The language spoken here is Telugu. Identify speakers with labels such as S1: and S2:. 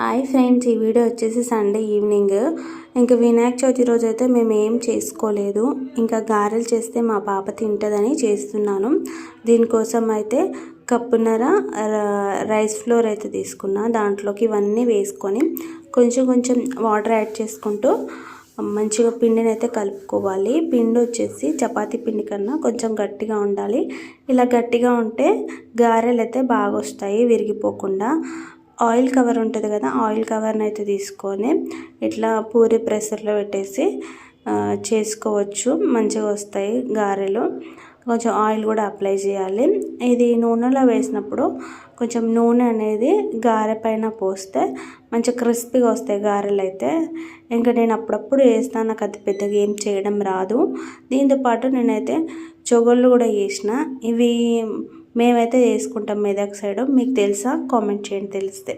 S1: హాయ్ ఫ్రెండ్స్, ఈ వీడియో వచ్చేసి సండే ఈవినింగ్. ఇంకా వినాయక చవితి రోజు అయితే మేము ఏం చేసుకోలేదు. ఇంకా గారెలు చేస్తే మా పాప తింటుందని చేస్తున్నాను. దీనికోసం అయితే కప్పున్నర రైస్ ఫ్లోర్ అయితే తీసుకున్నా. దాంట్లోకి ఇవన్నీ వేసుకొని కొంచెం కొంచెం వాటర్ యాడ్ చేసుకుంటూ మంచిగా పిండిని అయితే కలుపుకోవాలి. పిండి వచ్చేసి చపాతీ పిండి కన్నా కొంచెం గట్టిగా ఉండాలి. ఇలా గట్టిగా ఉంటే గారెలు అయితే బాగా వస్తాయి విరిగిపోకుండా. ఆయిల్ కవర్ ఉంటుంది కదా, ఆయిల్ కవర్ని అయితే తీసుకొని ఇట్లా పూరి ప్రెషర్లో పెట్టేసి చేసుకోవచ్చు. మంచిగా వస్తాయి గారెలు. కొంచెం ఆయిల్ కూడా అప్లై చేయాలి. ఇది నూనెలో వేసినప్పుడు కొంచెం నూనె అనేది గారె పైన పోస్తే మంచిగా క్రిస్పీగా వస్తాయి గారెలు అయితే. ఇంకా నేను అప్పుడప్పుడు వేస్తాను, నాకు అది పెద్దగా ఏం చేయడం రాదు. దీంతోపాటు నేనైతే చొగళ్ళు కూడా చేసిన. ఇవి మేమైతే చేసుకుంటాం మెదక్ సైడ్. మీకు తెలుసా? కామెంట్ చేయండి తెలిస్తే.